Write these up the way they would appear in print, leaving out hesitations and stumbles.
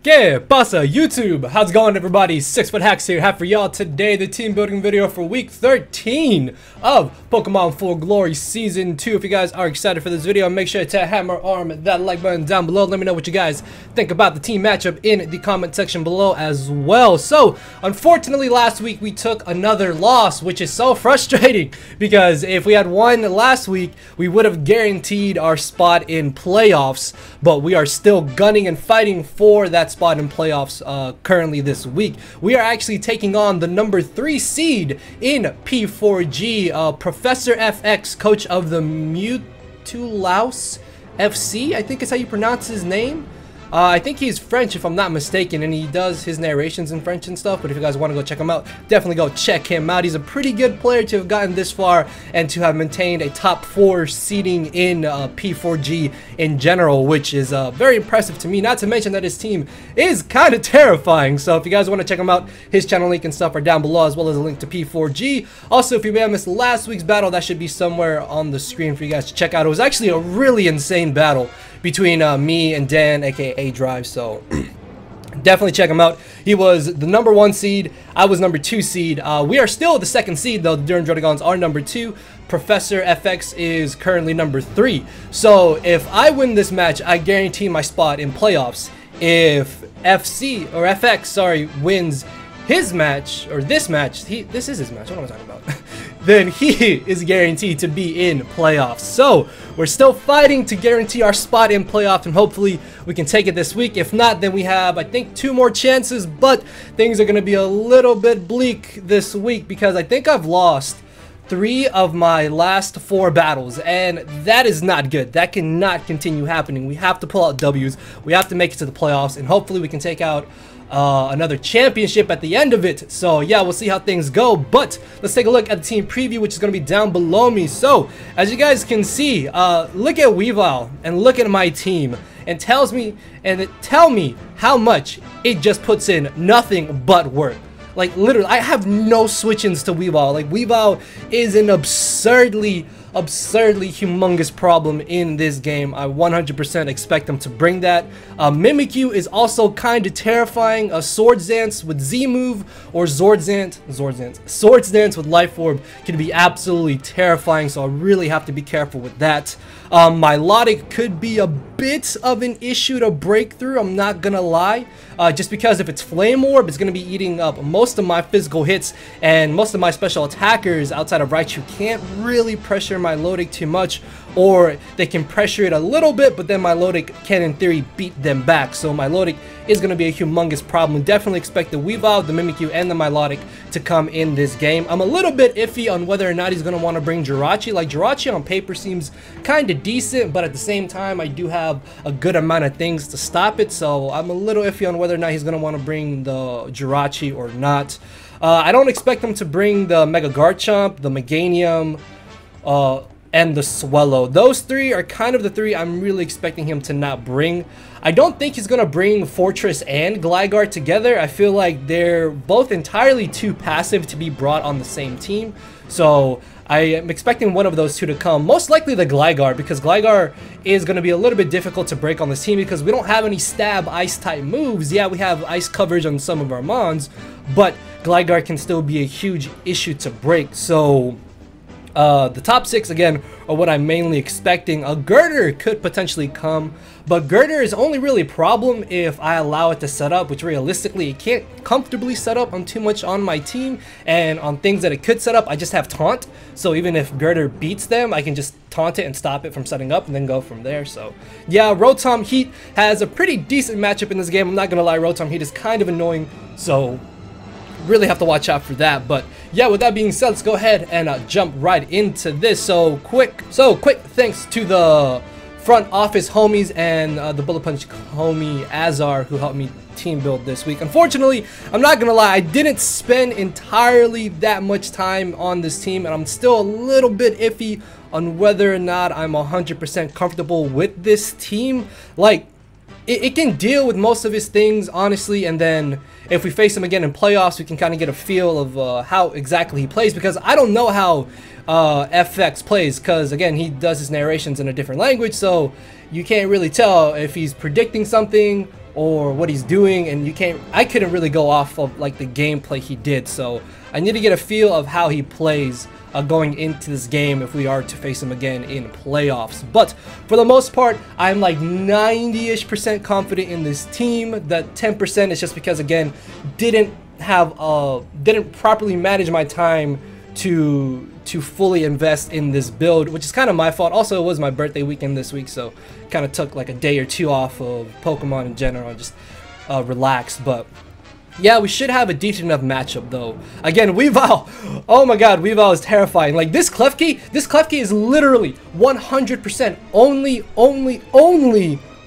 ¿Qué pasa, YouTube? How's it going, everybody? 6foot Hacks here. Have for y'all today the team building video for week 13 of Pokemon Full Glory Season 2. If you guys are excited for this video, make sure to hammer arm that like button down below. Let me know what you guys think about the team matchup in the comment section below as well. So, unfortunately, last week we took another loss, which is so frustrating because if we had won last week, we would have guaranteed our spot in playoffs, but we are still gunning and fighting for that spot in playoffs currently this week. We are actually taking on the number 3 seed in P4G, Professor FX, coach of the MEWTWOLOUSE FC, I think is how you pronounce his name. I think he's French if I'm not mistaken, and he does his narrations in French and stuff, but if you guys want to go check him out, definitely go check him out. He's a pretty good player to have gotten this far and to have maintained a top 4 seeding in P4G in general, which is very impressive to me, not to mention that his team is kind of terrifying. So if you guys want to check him out, his channel link and stuff are down below, as well as a link to P4G. Also, if you may have missed last week's battle, that should be somewhere on the screen for you guys to check out. It was actually a really insane battle between me and Dan, aka Drive, so definitely check him out. He was the number 1 seed, I was number 2 seed. We are still the 2nd seed though. The Durham Druddigons are number 2. Professor FX is currently number 3. So if I win this match, I guarantee my spot in playoffs. If FX, sorry, wins his match, or this match, this is his match, what am I talking about? Then he is guaranteed to be in playoffs. So we're still fighting to guarantee our spot in playoffs, and hopefully we can take it this week. If not, then we have, I think, 2 more chances, but things are going to be a little bit bleak this week because I think I've lost 3 of my last 4 battles, and that is not good. That cannot continue happening. We have to pull out W's. We have to make it to the playoffs, and hopefully we can take out another championship at the end of it. So yeah, we'll see how things go, but let's take a look at the team preview, which is going to be down below me. So as you guys can see, look at Weavile and look at my team, and tell me how much it just puts in nothing but work. Like literally, I have no switch-ins to Weavile. Like Weavile is an absurdly humongous problem in this game. I 100% expect them to bring that. Mimikyu is also kind of terrifying. A Swords Dance with Z move or Swords Dance with Life Orb can be absolutely terrifying, so I really have to be careful with that. Milotic could be a bit of an issue to break through, I'm not gonna lie, just because if it's Flame Orb, it's gonna be eating up most of my physical hits, and most of my special attackers outside of Raichu can't really pressure Milotic too much, or they can pressure it a little bit, but then Milotic can in theory beat them back. So Milotic is going to be a humongous problem. Definitely expect the Weavile, the Mimikyu, and the Milotic to come in this game. I'm a little bit iffy on whether or not he's going to want to bring Jirachi. Like, Jirachi on paper seems kind of decent, but at the same time, I do have a good amount of things to stop it, so I'm a little iffy on whether or not he's going to want to bring the Jirachi or not. I don't expect him to bring the Mega Garchomp, the Meganium, and the Swallow. Those 3 are kind of the 3 I'm really expecting him to not bring. I don't think he's gonna bring Fortress and Gligar together. I feel like they're both entirely too passive to be brought on the same team. So I am expecting one of those 2 to come. Most likely the Gligar, because Gligar is going to be a little bit difficult to break on this team because we don't have any stab ice type moves. Yeah, we have ice coverage on some of our mons, but Gligar can still be a huge issue to break. So the top 6 again are what I'm mainly expecting. A Girder could potentially come, but Girder is only really a problem if I allow it to set up, which realistically it can't comfortably set up on too much on my team, and on things that it could set up I just have taunt, so even if Girder beats them I can just taunt it and stop it from setting up and then go from there. So yeah, Rotom Heat has a pretty decent matchup in this game. I'm not gonna lie, Rotom Heat is kind of annoying, so really have to watch out for that. But yeah, with that being said, let's go ahead and jump right into this. So quick thanks to the front office homies and the Bullet Punch homie Azar who helped me team build this week. Unfortunately, I'm not gonna lie, I didn't spend entirely that much time on this team, and I'm still a little bit iffy on whether or not I'm 100% comfortable with this team. Like, it can deal with most of his things, honestly, and then if we face him again in playoffs, we can kind of get a feel of how exactly he plays, because I don't know how FX plays, because again, he does his narrations in a different language, so you can't really tell if he's predicting something or what he's doing, and I couldn't really go off of like the gameplay he did. So I need to get a feel of how he plays going into this game if we are to face him again in playoffs. But for the most part, I'm like 90-ish% confident in this team. That 10% is just because, again, didn't properly manage my time to fully invest in this build, which is kind of my fault. Also, it was my birthday weekend this week, so kind of took like a day or two off of Pokemon in general and just relaxed. But yeah, we should have a decent enough matchup though. Again, Weavile, oh my god, Weavile is terrifying. Like this Klefki is literally 100% only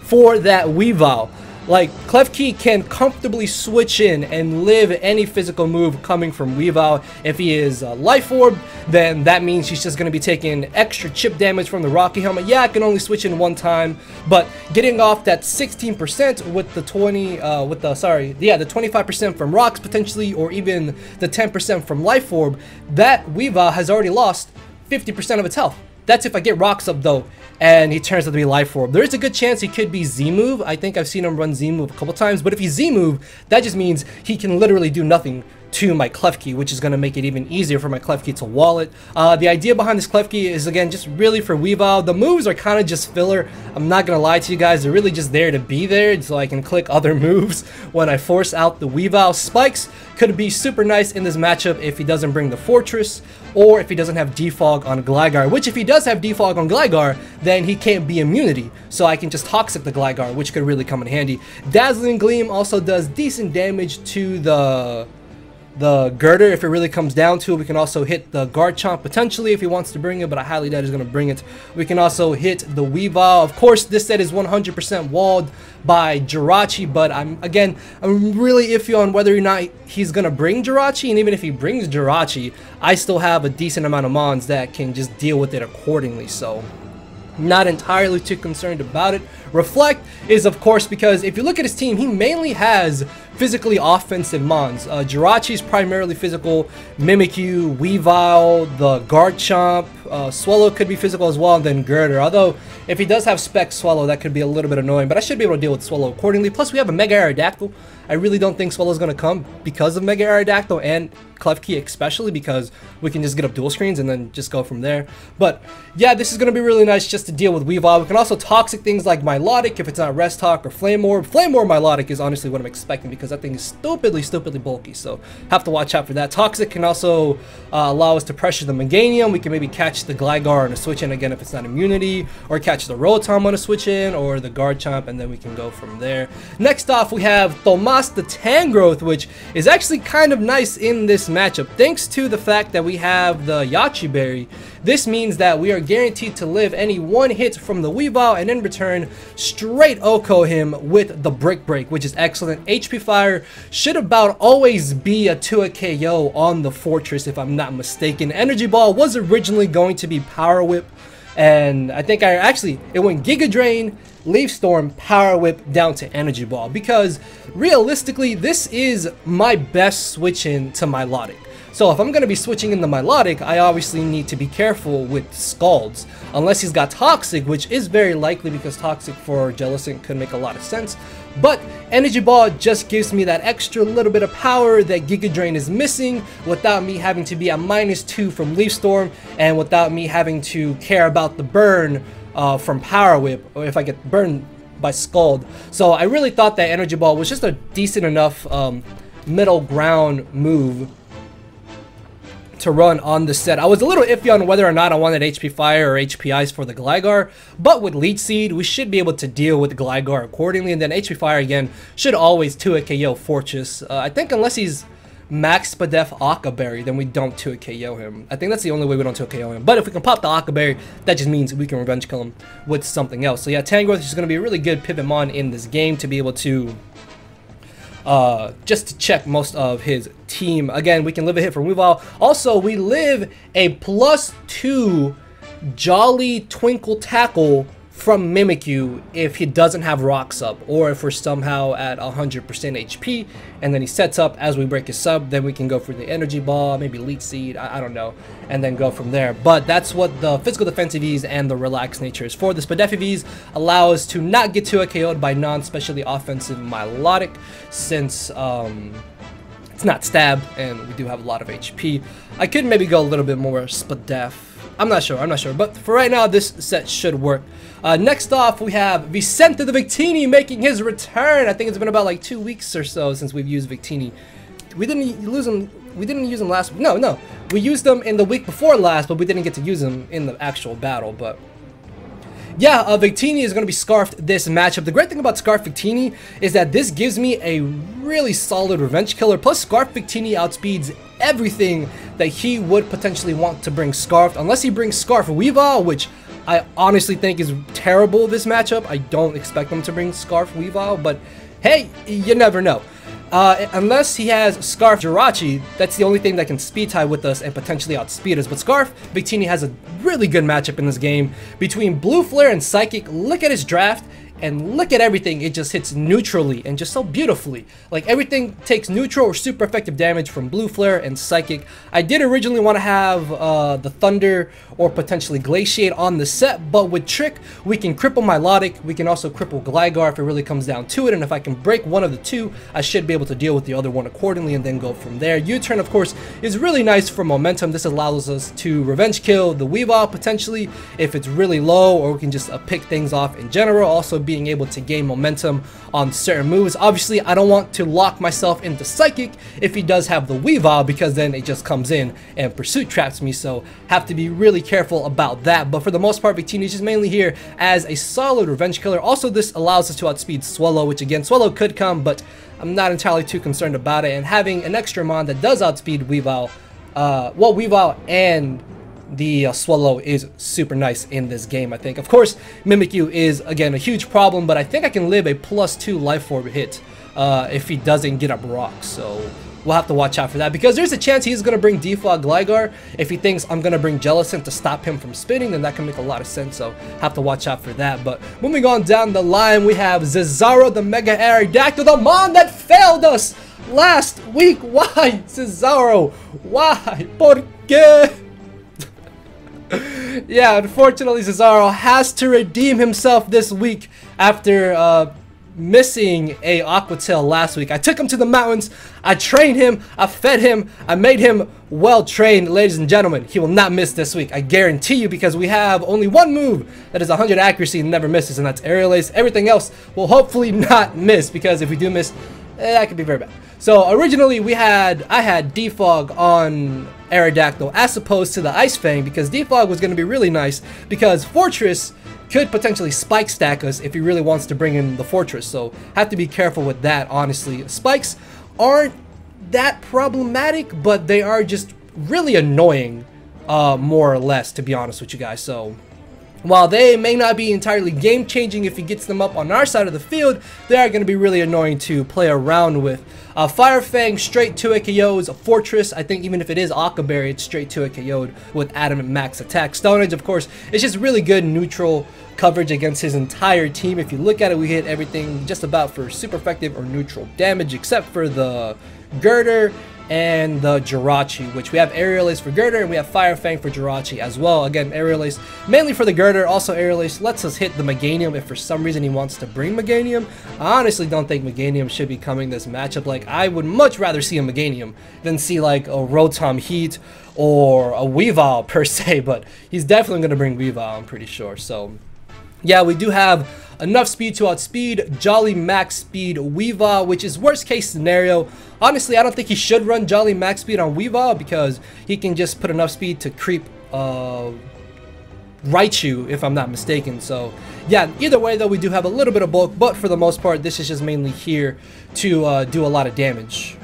for that Weavile. Like, Klefki can comfortably switch in and live any physical move coming from Weavile. If he is Life Orb, then that means he's just going to be taking extra chip damage from the Rocky Helmet. Yeah, I can only switch in one time, but getting off that 16% with the 25% from Rocks potentially, or even the 10% from Life Orb, that Weavile has already lost 50% of its health. That's if I get Rocks up though, and he turns out to be Life Orb. There is a good chance he could be Z-Move. I think I've seen him run Z-Move a couple times, but if he's Z-Move, that just means he can literally do nothing to my Klefki, which is going to make it even easier for my Klefki to wall it. The idea behind this Klefki is, again, just really for Weavile. The moves are kind of just filler. I'm not going to lie to you guys. They're really just there to be there so I can click other moves when I force out the Weavile. Spikes could be super nice in this matchup if he doesn't bring the Fortress, or if he doesn't have Defog on Gligar, which if he does have Defog on Gligar, then he can't be immunity, so I can just Toxic the Gligar, which could really come in handy. Dazzling Gleam also does decent damage to the Girder if it really comes down to it. We can also hit the Garchomp potentially if he wants to bring it, but I highly doubt he's going to bring it. We can also hit the Weavile. Of course, this set is 100% walled by Jirachi, but I'm really iffy on whether or not he's going to bring Jirachi, and even if he brings Jirachi, I still have a decent amount of mons that can just deal with it accordingly, so not entirely too concerned about it. Reflect is, of course, because if you look at his team, he mainly has physically offensive mons. Jirachi's primarily physical, Mimikyu, Weavile, the Garchomp, Swallow could be physical as well, and then Girder. Although, if he does have Spec Swallow, that could be a little bit annoying, but I should be able to deal with Swallow accordingly. Plus, we have a Mega Aerodactyl. I really don't think Swallow's going to come because of Mega Aerodactyl and Klefki especially, because we can just get up dual screens and then just go from there. But yeah, this is going to be really nice just to deal with Weavile. We can also Toxic things like Milotic if it's not Rest Talk, or Flame Orb. Flame Orb Milotic is honestly what I'm expecting because that thing is stupidly bulky, so have to watch out for that. Toxic can also allow us to pressure the Meganium. We can maybe catch the Gligar on a switch in again if it's not immunity, or catch the Rotom on a switch in, or the Garchomp, and then we can go from there. Next off, we have Tomas the Tangrowth, which is actually kind of nice in this matchup. Thanks to the fact that we have the Yachi Berry, this means that we are guaranteed to live any one hit from the Weavile, and in return, straight Oko him with the Brick Break, which is excellent. HP Fire should about always be a 2 KO on the Fortress, if I'm not mistaken. Energy Ball was originally going to be Power Whip, and I think it went Giga Drain, Leaf Storm, Power Whip down to Energy Ball, because realistically, this is my best switch in to Milotic. So if I'm going to be switching into Milotic, I obviously need to be careful with Scalds, unless he's got Toxic, which is very likely because Toxic for Jellicent could make a lot of sense. But Energy Ball just gives me that extra little bit of power that Giga Drain is missing, without me having to be at -2 from Leaf Storm, and without me having to care about the burn from Power Whip, or if I get burned by Scald. So I really thought that Energy Ball was just a decent enough middle ground move to run on the set. I was a little iffy on whether or not I wanted HP Fire or HPIs for the Gligar, but with Leech Seed, we should be able to deal with Gligar accordingly, and then HP Fire again should always 2 KO Fortress. I think unless he's Max Spadef Aqua Berry, then we don't 2 KO him. I think that's the only way we don't 2 KO him. But if we can pop the Aqua Berry, that just means we can revenge kill him with something else. So yeah, Tangrowth is going to be a really good pivot mon in this game to be able to just to check most of his team. Again, we can live a hit from Weavile. Also, we live a +2 Jolly Twinkle Tackle from Mimikyu if he doesn't have rocks up, or if we're somehow at 100% HP and then he sets up as we break his sub, then we can go for the energy ball, maybe leech seed, I don't know, and then go from there. But that's what the physical defensive Vs and the relaxed nature is for. The Spadeffi Vs allow us to not get to a KO'd by non-specially offensive Milotic, since it's not stab and we do have a lot of HP. I could maybe go a little bit more Spadef. I'm not sure, but for right now, this set should work. Next off, we have Vicente the Victini making his return. I think it's been about like 2 weeks or so since we've used Victini. We didn't use him last week. No. We used him in the week before last, but we didn't get to use him in the actual battle. But yeah, Victini is going to be scarfed this matchup. The great thing about Scarf Victini is that this gives me a really solid revenge killer. Plus, Scarf Victini outspeeds everything that he would potentially want to bring scarfed, unless he brings Scarf Weavile, which I honestly think is terrible this matchup. I don't expect him to bring Scarf Weavile, but hey, you never know. Unless he has Scarf Jirachi, that's the only thing that can speed tie with us and potentially outspeed us. But Scarf Victini has a really good matchup in this game between Blue Flare and Psychic. Look at his draft. And look at everything, it just hits neutrally and just so beautifully. Like, everything takes neutral or super effective damage from Blue Flare and Psychic. I did originally want to have the Thunder or potentially Glaciate on the set, but with Trick, we can cripple Milotic, we can also cripple Gligar if it really comes down to it, and if I can break one of the two, I should be able to deal with the other one accordingly and then go from there. U-turn, of course, is really nice for momentum. This allows us to revenge kill the Weavile potentially if it's really low, or we can just pick things off in general. Also, being able to gain momentum on certain moves. Obviously, I don't want to lock myself into Psychic if he does have the Weavile, because then it just comes in and pursuit traps me, so have to be really careful about that. But for the most part, Victini is just mainly here as a solid revenge killer. Also, this allows us to outspeed Swallow, which again, Swallow could come, but I'm not entirely too concerned about it. And having an extra mon that does outspeed Weavile, Weavile and the Swallow is super nice in this game, I think. Of course, Mimikyu is, again, a huge problem, but I think I can live a +2 Life Orb hit if he doesn't get up rocks, so we'll have to watch out for that, because there's a chance he's going to bring Defog Gligar. If he thinks I'm going to bring Jellicent to stop him from spinning, then that can make a lot of sense, so have to watch out for that. But moving on down the line, we have Cesaro the Mega Aerodactyl, the mon that failed us last week. Why, Cesaro? Why? ¿Por qué? Yeah, unfortunately, Cesaro has to redeem himself this week after missing a Aqua Tail last week. I took him to the mountains, I trained him, I fed him, I made him well trained. Ladies and gentlemen, he will not miss this week, I guarantee you, because we have only one move that is 100 accuracy and never misses, and that's Aerial Ace. Everything else will hopefully not miss, because if we do miss, that could be very bad. So originally I had Defog on Aerodactyl as opposed to the Ice Fang, because Defog was going to be really nice because Fortress could potentially spike stack us if he really wants to bring in the Fortress, so have to be careful with that, honestly. Spikes aren't that problematic, but they are just really annoying, more or less, to be honest with you guys. So while they may not be entirely game-changing if he gets them up on our side of the field, they are going to be really annoying to play around with. Fire Fang straight 2-hit KOs. Fortress, I think even if it is Aqua Berry, it's straight 2-hit KO'd with Adamant Max Attack. Stone Edge, of course, it's just really good neutral coverage against his entire team. If you look at it, we hit everything just about for super effective or neutral damage, except for the Girder and the Jirachi, which we have Aerial Ace for Girder and we have Fire Fang for Jirachi as well. Again, Aerial Ace mainly for the Girder, also Aerial Ace lets us hit the Meganium if for some reason he wants to bring Meganium. I honestly don't think Meganium should be coming this matchup. Like, I would much rather see a Meganium than see like a Rotom Heat or a Weavile per se, but he's definitely going to bring Weavile, I'm pretty sure. So yeah, we do have enough speed to outspeed Jolly Max Speed Weavile, which is worst case scenario. Honestly, I don't think he should run Jolly Max Speed on Weavile because he can just put enough speed to creep Raichu, if I'm not mistaken. So yeah, either way though, we do have a little bit of bulk, but for the most part, this is just mainly here to do a lot of damage.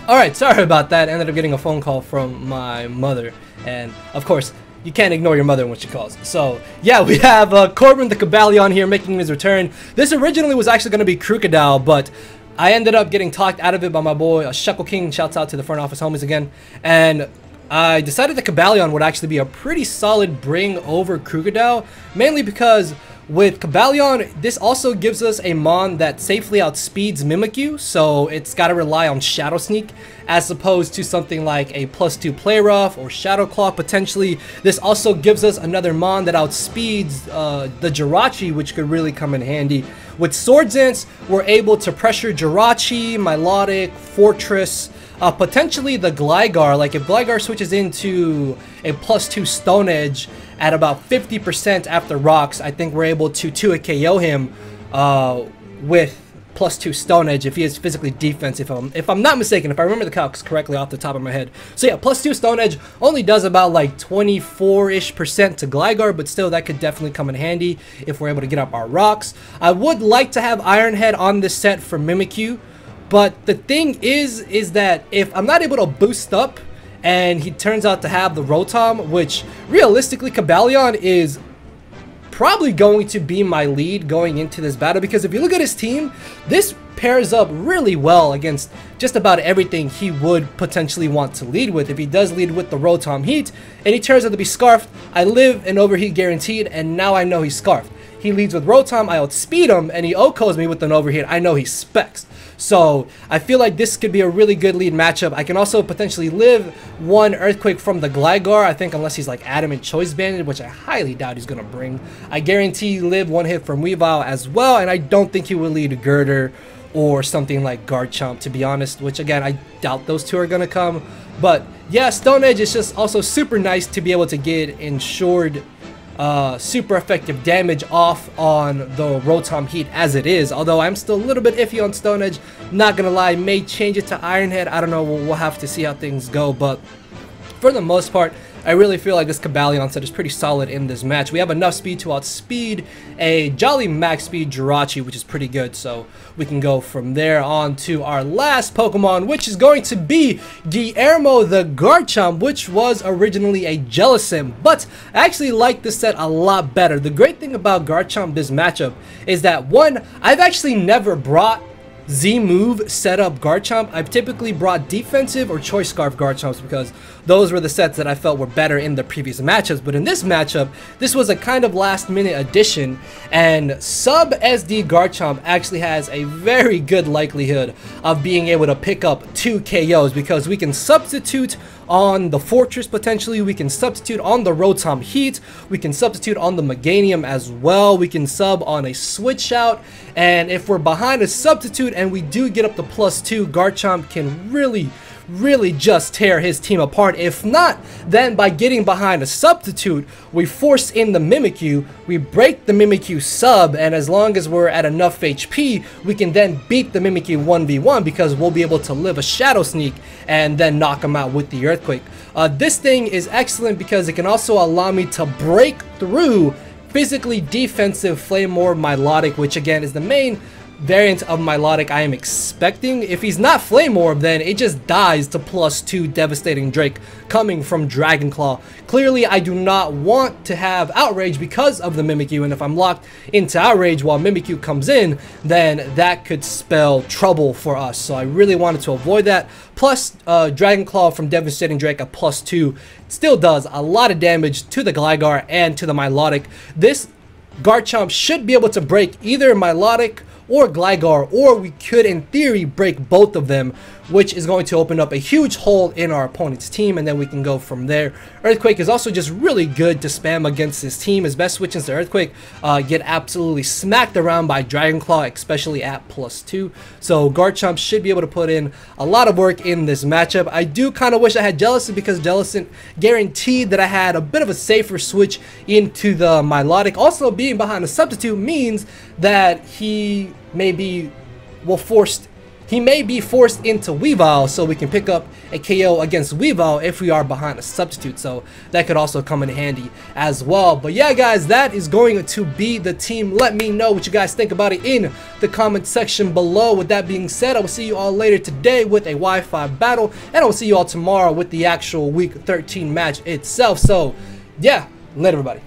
Alright, sorry about that. I ended up getting a phone call from my mother, and of course, you can't ignore your mother when she calls. So yeah, we have Corbin the Cobalion here making his return. This originally was actually going to be Crocodile, but I ended up getting talked out of it by my boy Shuckle King. Shouts out to the front office homies again. And I decided that Cobalion would actually be a pretty solid bring over Crocodile, mainly because With Cobalion, this also gives us a Mon that safely outspeeds Mimikyu, so it's got to rely on Shadow Sneak as opposed to something like a +2 Play Rough or Shadow Claw potentially. This also gives us another Mon that outspeeds the Jirachi, which could really come in handy. With Sword Dance, we're able to pressure Jirachi, Milotic, Fortress, potentially the Gligar. Like if Gligar switches into a +2 Stone Edge at about 50% after rocks, I think we're able to 2-hit KO him with +2 Stone Edge if he is physically defensive. If I'm not mistaken, if I remember the calcs correctly off the top of my head. So yeah, +2 Stone Edge only does about like 24-ish% to Gligar, but still that could definitely come in handy if we're able to get up our rocks. I would like to have Iron Head on this set for Mimikyu, but the thing is that if I'm not able to boost up and he turns out to have the Rotom, which realistically Cobalion is probably going to be my lead going into this battle, because if you look at his team, this pairs up really well against just about everything he would potentially want to lead with. If he does lead with the Rotom Heat and he turns out to be Scarfed, I live an overheat guaranteed, and now I know he's Scarfed. He leads with Rotom, I outspeed him, and he OHKOs me with an overheat, I know he's Specs. So I feel like this could be a really good lead matchup. I can also potentially live one Earthquake from the Gligar, I think, unless he's like Adamant Choice Banded, which I highly doubt he's going to bring. I guarantee live one hit from Weavile as well, and I don't think he will lead Girder or something like Garchomp, to be honest, which again, I doubt those two are going to come. But yeah, Stone Edge is just also super nice to be able to get ensured super effective damage off on the Rotom Heat as it is, although I'm still a little bit iffy on Stone Edge, not gonna lie. May change it to Iron Head, I don't know, we'll have to see how things go, but for the most part, I really feel like this Cobalion set is pretty solid in this match. We have enough speed to outspeed a Jolly Max Speed Jirachi, which is pretty good, so we can go from there on to our last Pokemon, which is going to be Guillermo the Garchomp, which was originally a Jellicent, but I actually like this set a lot better. The great thing about Garchomp this matchup is that, one, I've actually never brought Z-Move setup Garchomp. I've typically brought defensive or Choice Scarf Garchomps because those were the sets that I felt were better in the previous matchups. But in this matchup, this was a kind of last minute addition, and sub SD Garchomp actually has a very good likelihood of being able to pick up 2 KOs because we can substitute on the Fortress potentially, we can substitute on the Rotom Heat, we can substitute on the Meganium as well, we can sub on a Switch Out, and if we're behind a substitute and we do get up to +2, Garchomp can really just tear his team apart. If not, then by getting behind a substitute, we force in the Mimikyu, we break the Mimikyu sub, and as long as we're at enough HP, we can then beat the Mimikyu 1v1 because we'll be able to live a Shadow Sneak and then knock him out with the Earthquake. This thing is excellent because it can also allow me to break through physically defensive Flame Orb Milotic, which again is the main variant of Milotic I am expecting. If he's not Flame Orb, then it just dies to +2 Devastating Drake coming from Dragon Claw. Clearly, I do not want to have Outrage because of the Mimikyu, and if I'm locked into Outrage while Mimikyu comes in, then that could spell trouble for us. So I really wanted to avoid that. Plus, Dragon Claw from Devastating Drake at +2 still does a lot of damage to the Gligar and to the Milotic. This Garchomp should be able to break either Milotic or Gligar, or we could in theory break both of them, which is going to open up a huge hole in our opponent's team, and then we can go from there. Earthquake is also just really good to spam against his team. His best switch into Earthquake get absolutely smacked around by Dragon Claw, especially at +2. So Garchomp should be able to put in a lot of work in this matchup. I do kind of wish I had Jellicent because Jellicent guaranteed that I had a bit of a safer switch into the Milotic. Also, being behind a substitute means that he may be forced into Weavile, so we can pick up a KO against Weavile if we are behind a substitute, so that could also come in handy as well. But yeah guys, that is going to be the team. Let me know what you guys think about it in the comment section below. With that being said, I will see you all later today with a Wi-Fi battle, and I will see you all tomorrow with the actual week 13 match itself. So yeah, later everybody.